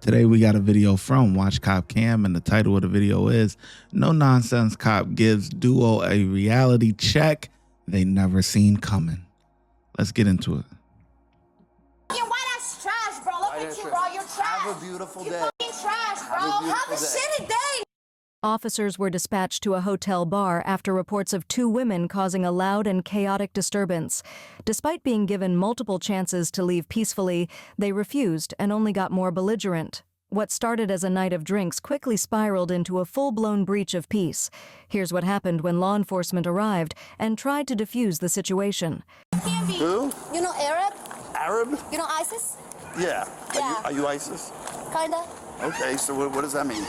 Today we got a video from Watch Cop Cam, and the title of the video is No Nonsense Cop Gives Duo a Reality Check They Never Seen Coming. Let's get into it. Fucking white ass trash, bro. Look at you, bro. You're trash. Have a beautiful day. You're fucking trash, bro. Have a shitty day. Officers were dispatched to a hotel bar after reports of two women causing a loud and chaotic disturbance. Despite being given multiple chances to leave peacefully, they refused and only got more belligerent. What started as a night of drinks quickly spiraled into a full-blown breach of peace. Here's what happened when law enforcement arrived and tried to defuse the situation. Who? You know Arab? Arab? You know ISIS? Yeah. Yeah. Are you ISIS? Kinda. Okay, so what does that mean?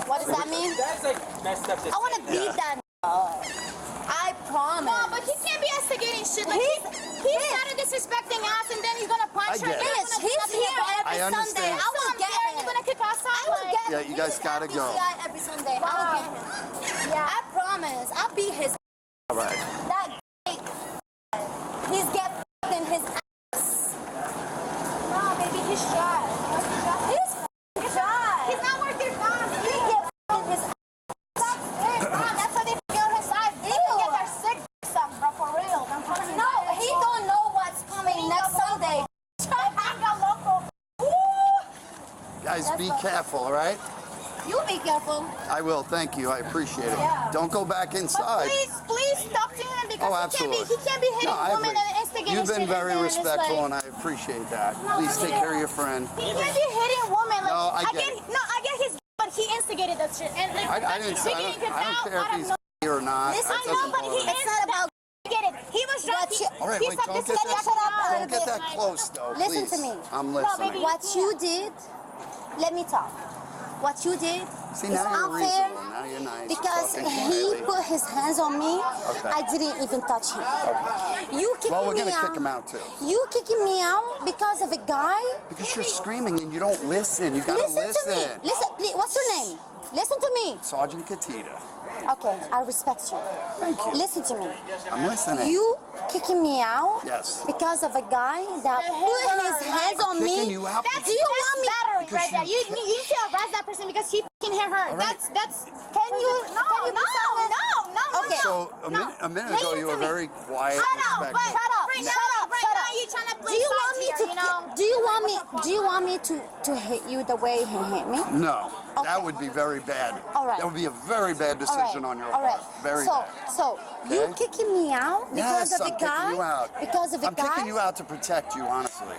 What does that mean? That's like messed up. I want to beat that. I promise. No, but he can't be instigating shit. Like he started disrespecting us, and then he's gonna punch her. get it. Bitch, he's here every I Sunday. understand. I will get him. You're gonna kick us out. I will get him. Yeah, you guys gotta go. Every Sunday. I will get him. Yeah. I promise. I'll beat his. All right. That he's get in his ass. No, baby, he's shy. He's shy. He's not worth your time. He get in his ass. That's how they feel his side. They get their sick stuff, bro, for real. I'm telling you. No, he don't know what's coming next Sunday. Guys, be careful, all right? You be careful. I will, thank you. I appreciate it. Yeah. Don't go back inside. Please talk to him because Oh, absolutely. he can't be hitting I women agree. and instigating You've been shit very in there, and it's respectful, like, and I appreciate that. No, Please but take care of your friend. He can't be hitting women. Like, No, I get it. I get his, but he instigated that shit. And like, I don't care if he's or not. Listen, That I know, doesn't but bother me. it's not about. Get it. He was drunk. All right, wait, don't get that close, though, Listen please. to me. I'm listening. What you did, let me talk. What you did See, is now you're unfair reasonable. Now you're nice. because Talking he quietly. put his hands on me. Okay. I didn't even touch him. You kicking Well, we're me going to out. kick him out, too. You kicking me out because of a guy? Because you're screaming and you don't listen. You got to Listen to me. Listen, please. What's your name? Listen to me. Sergeant Katita. Okay, I respect you. Thank you. Listen to me. I'm listening. You kicking me out? Yes. Because of a guy that put his hands on me? Kicking you out Do you want me? Because Right there. You need to arrest that person because he fucking hit her. All right. That's. Can you? No. Okay. So a minute ago you were very quiet and respectful. Right now you trying to play Do you want me to hit you the way he hit me? No. Okay. That would be very bad. All right. That would be a very bad decision on your All right. part. Very so, bad. So you Okay. kicking me out because Yes, of I'm a guy? kicking you out. Because of a I'm guy? kicking you out to protect you, honestly.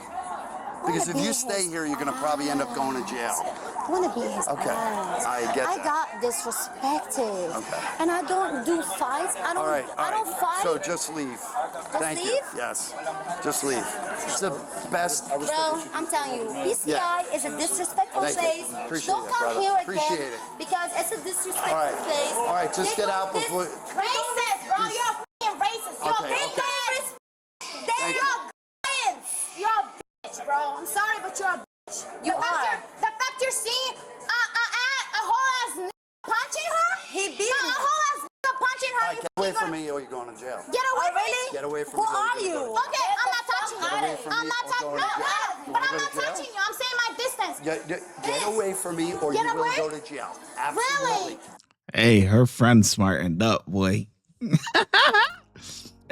Because if you stay here, you're going to probably end up going to jail. I want to be his Okay. ass. I get I that. got disrespected. Okay. And I don't do fights. I don't. All right. I don't fight. So just leave. Thank you. leave? Yes. Just leave. It's the best. Bro, I'm telling you, PCI Yeah. is a disrespectful Thank you. place. Appreciate Don't it, come brother. here Appreciate again it. because it's a disrespectful All right. place. All right, just get out before. Racist, bro. You're a fucking racist. You're Okay, a big okay. ass. Thank You're a bitch. You're a bitch, bro. I'm sorry, but you're a bitch. You are. The fact you're seeing a whole ass punching her. He beat me. A whole ass punching her. All right, get away from me or you're going to jail. Get away from me. Get away from Who me. or are you're you? gonna go to Okay, I'm not touching you. Get away from I'm me not or touching go you. to jail. You But wanna I'm go not to jail? touching you. I'm saying my distance. Get away from me or Get you will away? go to jail. Absolutely. Really? Hey, her friend smartened up, boy.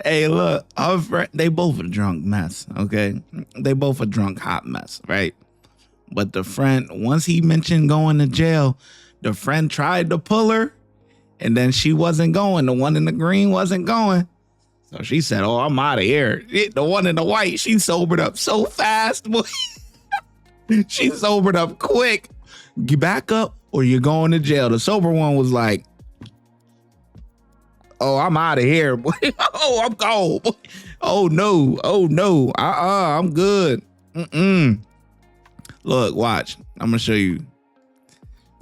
Hey, look, our friend, they both a drunk mess, okay? They both a drunk hot mess, right? But the friend, once he mentioned going to jail, the friend tried to pull her, and then she wasn't going. The one in the green wasn't going. So she said, oh, I'm out of here. The one in the white, she sobered up so fast, boy. She sobered up quick. You back up or you're going to jail. The sober one was like, oh, I'm out of here, boy. Oh, I'm cold, boy. Oh, no. Oh, no. I'm good. Look, watch. I'm going to show you.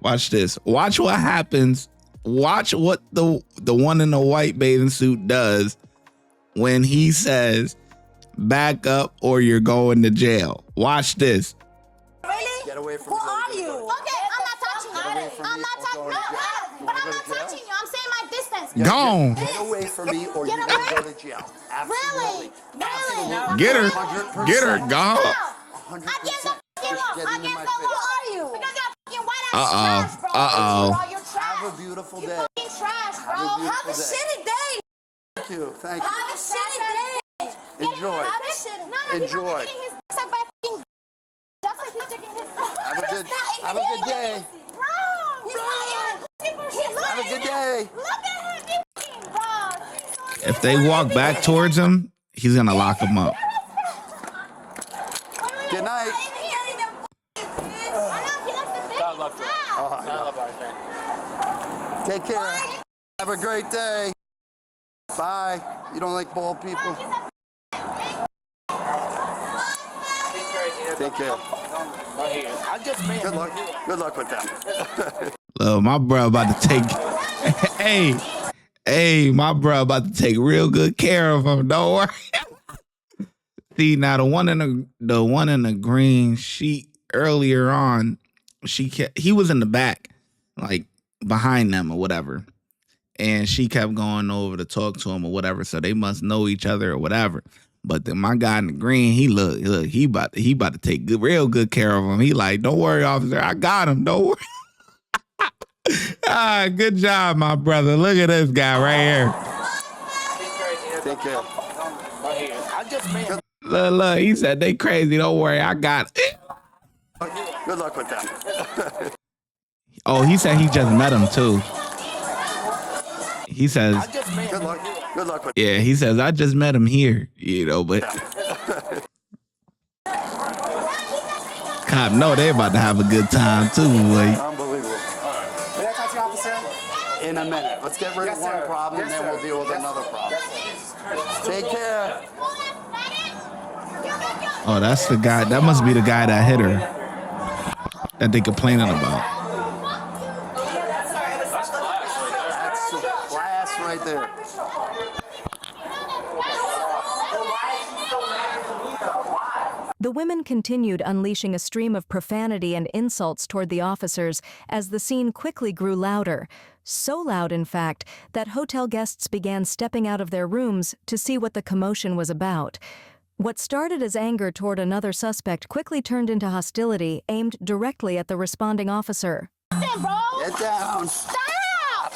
Watch this. Watch what happens. Watch what the one in the white bathing suit does when he says, back up or you're going to jail. Watch this. Really? Get away from Who me. or are you're you? gonna go to Okay, I'm not touching you. away from I'm me not or touching go you. to jail. You But wanna I'm go not to jail? touching you. I'm saying my distance. Gone. Get away from me or Get you're going to away? go to jail. Really? Absolutely. Get her. 100%. Get her. Gone. 100%. Against the fucking law. Just get into Against my the trash, bro. Uh-oh. You're trash. Have a beautiful day. You're trash, bro. Have a beautiful Have a day. shitty day. Thank you. Thank you. Have a shitty day. Enjoy. Have a shitty. Enjoy. Just like he's sticking his. Have a good day. Have a good day. Look at him, bro. If they walk back towards him, he's gonna lock him up. Good night. Take care. Have a great day. Bye. You don't like bald people? Take care. Good luck. Good luck with them. Look, my bro about to take. hey, my bro about to take real good care of him. Don't worry. See, now the one in the green sheet earlier on, he was in the back, like behind them or whatever, and she kept going over to talk to him or whatever. So they must know each other or whatever. But then my guy in the green, he about to take real good care of him. He like, don't worry, officer, I got him. Don't worry. Good job, my brother. Look at this guy right here. Take care. Look, he said they crazy. Don't worry, I got it. Good luck with them. Oh, he said he just met him too. He says, Good luck with yeah, he says, I just met him here, but cop know they about to have a good time too, boy. Unbelievable. May I talk to you, officer? In a minute. Let's get rid of one problem, and then we'll deal with another problem. Take care. Oh, that's the guy. That must be the guy that hit her. That they complaining about. That's some class right there. The women continued unleashing a stream of profanity and insults toward the officers as the scene quickly grew louder. So loud, in fact, that hotel guests began stepping out of their rooms to see what the commotion was about. What started as anger toward another suspect quickly turned into hostility aimed directly at the responding officer. Get down. Stop!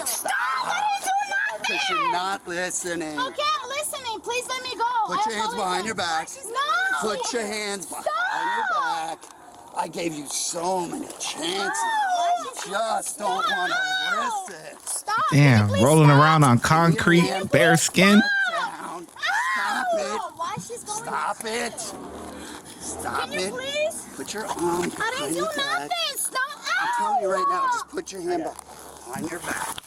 Stop! I didn't do nothing! Because you're not listening. Okay, I'm listening. Please let me go. Put your hands behind your back. No! Put your hands behind your back. I gave you so many chances. You just don't want to listen. Stop! Damn, rolling around on concrete, bare skin. Down. Stop it. Why she's going? Stop it. Stop Can you it. please? Put your arm I behind didn't do your back. nothing. Stop! I'm telling you right now, just put your hand behind your back. Stop!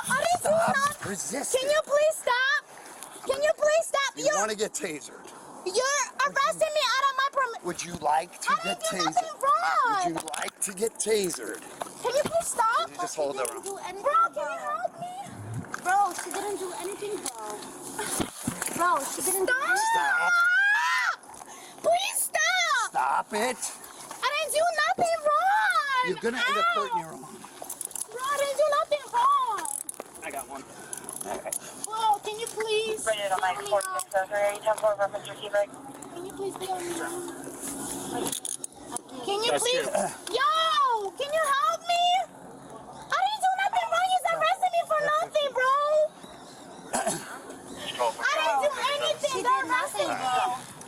I didn't do nothing. Resist Can it. you please stop? Can you please stop? You want to get tasered. You're arresting me out of my permit. Would you like to I get didn't do tasered? nothing wrong. Would you like to get tasered? Can you please stop? You just hold She her. didn't do anything. Bro, can you help me? Bro, she didn't do anything, bro. Bro, she didn't do anything. Stop. Please stop. Stop it. I didn't do nothing wrong. You're going to end up hurting your arm. Bro, I didn't do nothing wrong. I got one. Bro, can you please? Can Can you please be on me? Can you please? Yo, can you help me? I didn't do nothing wrong. He's arresting me for nothing, bro. I didn't do anything. They're arresting me.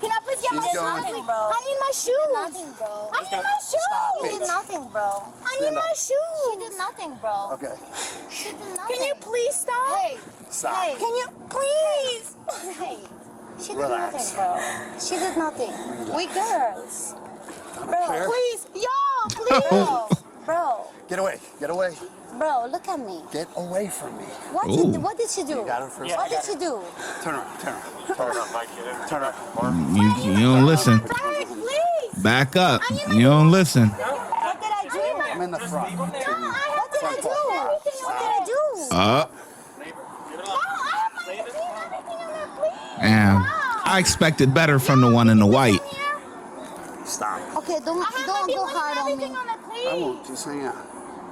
Can I please get my She's shoes? going. I need my shoes. Nothing, bro. I need my shoes. She did nothing, bro. I need my shoes. She did nothing, bro. Okay. She did nothing. Can you please stop? Hey, Stop. hey, Can you please? hey. She did Relax. nothing, bro. She did nothing. We girls. Bro, Fair. Please, yo, please. bro, Get away. Get away. bro, look at me. Get away from me. What did she do? You got her first. What did she do? Turn around. Turn around. Turn around. Turn around. You don't listen. Hey, please. Back up. You don't listen. What did I do? I'm in the front. What did I do? What did I do? Damn. I expected better from the one in the white. Stop. Okay, don't go hard on me. I won't. Just hang out.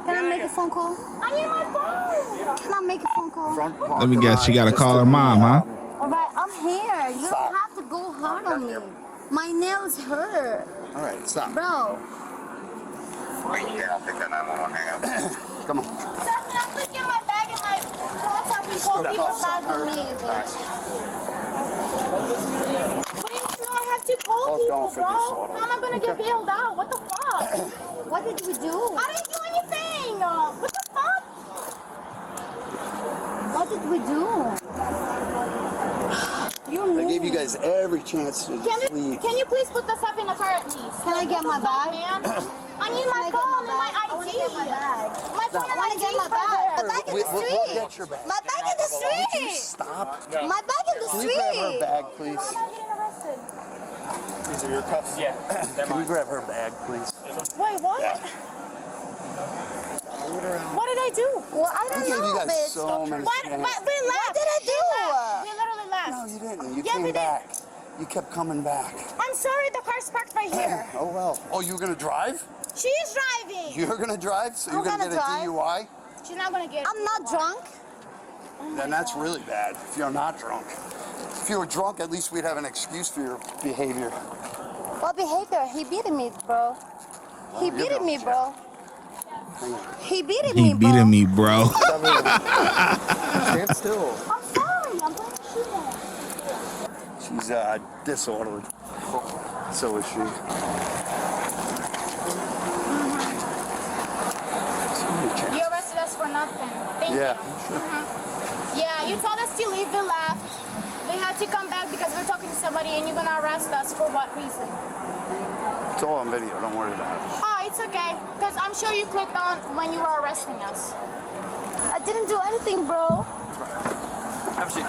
Can I make a phone call? I need my phone. Can I make a phone call? Front Let me guess, she gotta call her mom, huh? All right, I'm here. You don't have to go hard on me. My nails hurt, All right. Stop. bro. Yeah, I'll take that 911 hang up. Come on. Sir, can I please get my bag and my laptop and call people bag with me? Please, no, I have to call people, bro. How am I gonna get bailed out? What the fuck? What did we do? I didn't do anything. What the fuck? What did we do? I gave you guys every chance to leave. Can you please put this up in the car at least? Can I get my bag? Man, I need my phone and my ID. My phone and my ID get my is bag. My there. bag in the We'll street. get your bag. My bag in the street. Stop. My bag in the Can you grab her street. bag, please? I'm not getting arrested. These are your cuffs? Yeah. Can you grab her bag, please? Wait, what? What did I do? Well, I I don't gave you know, guys bitch. so many What? chances. We left. What did I do? We literally left. No, you didn't. You Yeah, we came did. back. You kept coming back. I'm sorry, the car's parked right here. Oh, well. Oh, you were going to drive? She's driving. You're going to drive? So you're I'm going to gonna get a drive. DUI? She's not gonna get it. I'm not drunk. Then that's really bad if you're not drunk. If you were drunk, at least we'd have an excuse for your behavior. What behavior? He beating me, bro. He you're beating me, going bro. He beating He me, bro. beating me, bro. Stand still. I'm sorry. I'm going to shoot him. She's disorderly. So is she. You arrested us for nothing. Thank Yeah. you. Yeah, you told us to leave. We left. We had to come back because we're talking to somebody and you're gonna arrest us for what reason? It's all on video. Don't worry about it. Oh, it's okay. Because I'm sure you clicked on when you were arresting us. I didn't do anything, bro. Have a seat.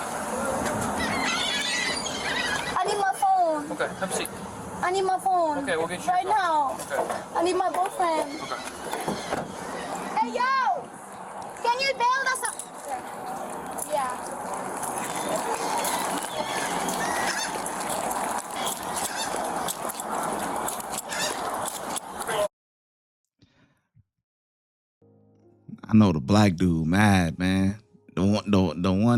I need my phone. Okay, have a seat. I need my phone. Okay, we'll get you right your now. Okay. I need my boyfriend. Hey, yo! Can you bail us out? Yeah. I know the black dude mad, man. The one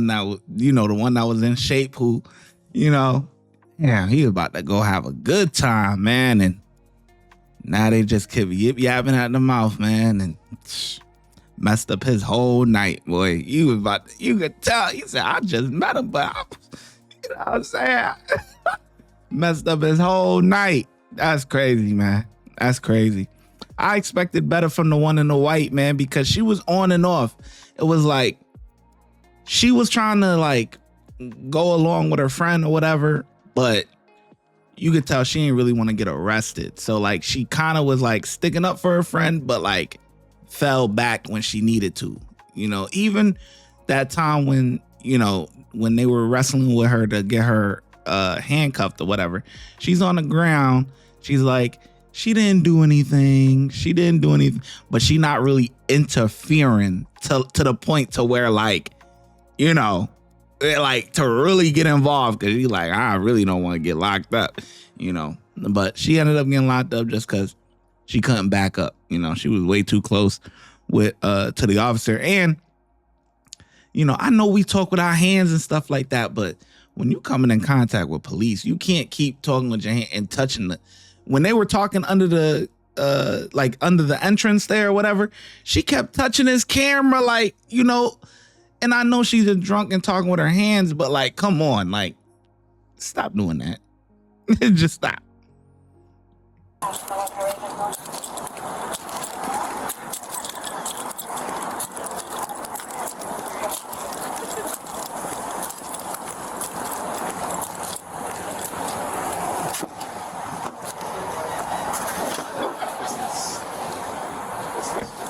that was, the one that was in shape who, yeah, he was about to go have a good time, man. And now they just keep yip-yapping at the mouth, man, and messed up his whole night, boy. You could tell. He said, I just met him, but you know what I'm saying? Messed up his whole night. That's crazy, man. That's crazy. I expected better from the one in the white, man, because she was on and off. It was like she was trying to like go along with her friend or whatever, but you could tell she didn't really want to get arrested. So like she kind of was like sticking up for her friend, but like fell back when she needed to. Even that time when they were wrestling with her to get her handcuffed or whatever, she's on the ground. She's like, she didn't do anything. But she not really interfering to the point to where like, like to really get involved, because she's like, I really don't want to get locked up, But she ended up getting locked up just because she couldn't back up. She was way too close with to the officer. And I know we talk with our hands and stuff like that, but when you coming in contact with police, you can't keep talking with your hand and touching the. When they were talking under the under the entrance there or whatever, she kept touching his camera, like, and I know she's a drunk and talking with her hands, but like, come on, like, stop doing that. Just stop.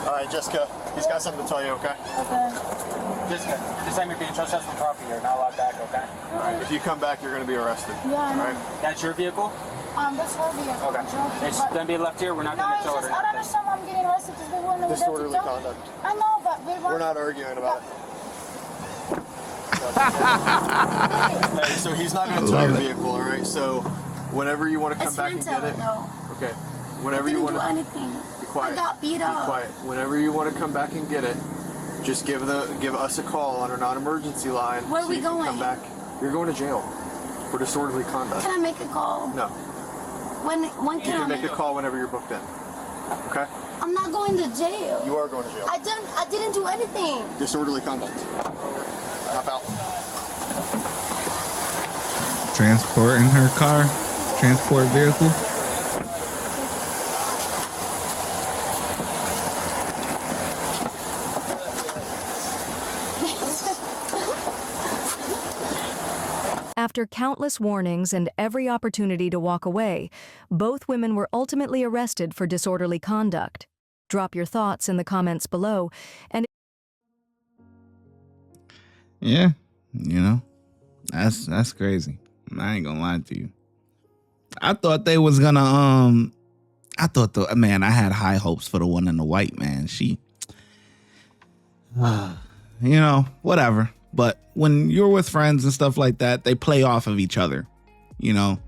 All right, Jessica, he's got something to tell you, okay? Jessica, this time you're being trespassed on property. You're not allowed back, okay? All right, if you come back, you're going to be arrested. Yeah, I know. All right? That's your vehicle? That's her vehicle. Okay. It's gonna be left here. We're not No, gonna it's tow it. just, I don't understand why I'm getting arrested because we wouldn't have Disorderly conduct. I know, but we We're not arguing about it. Hey, so he's not going to tow your vehicle, all right? So whenever you want to come It's back and rental, get it. though. Okay. Whenever you Didn't want do to. anything. Be quiet. I got beat Be up. quiet. Whenever you want to come back and get it, just give us a call on our non-emergency line. Where so we you can going? Come back. You're going to jail for disorderly conduct. Can I make a call? No. When You can I can make a call whenever you're booked in. Okay? I'm not going to jail. You are going to jail. I didn't do anything. Disorderly conduct. Hop out. Transporting her car, transport vehicle. After countless warnings and every opportunity to walk away, both women were ultimately arrested for disorderly conduct. Drop your thoughts in the comments below. And Yeah, you know, that's crazy. I ain't gonna lie to you. I thought they was gonna I had high hopes for the one in the white, man. She you know, whatever. But when you're with friends and stuff like that, they play off of each other, you know.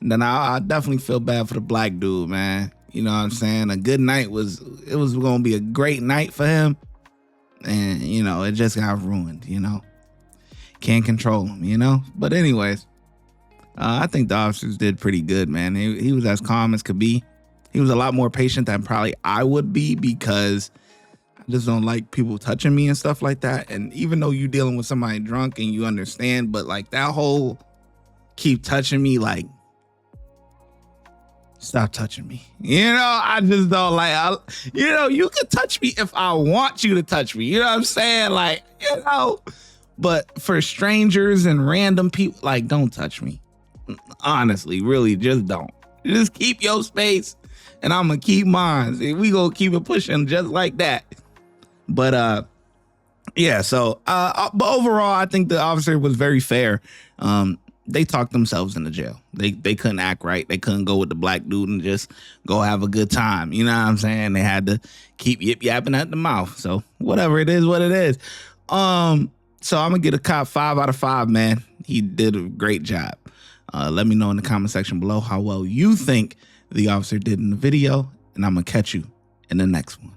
And then I definitely feel bad for the black dude, man. You know what I'm saying? A good night was going to be a great night for him. And, you know, it just got ruined, you know. Can't control him, you know. But anyways, I think the officers did pretty good, man. He was as calm as could be. He was a lot more patient than probably I would be, because I just don't like people touching me and stuff like that. And even though you're dealing with somebody drunk and you understand, but like that whole keep touching me, like, stop touching me. You know, I just don't like, you know, you can touch me if I want you to touch me. You know what I'm saying? Like, you know, but for strangers and random people, like, don't touch me. Honestly, really, just don't. Just keep your space and I'm going to keep mine. We going to keep it pushing just like that. But yeah, so but overall, I think the officer was very fair. They talked themselves into jail. They couldn't act right. They couldn't go with the black dude and just go have a good time. You know what I'm saying? They had to keep yip yapping at the mouth. So whatever it is, what it is. So I'm gonna get a cop 5 out of 5, man. He did a great job. Let me know in the comment section below how well you think the officer did in the video, and I'm gonna catch you in the next one.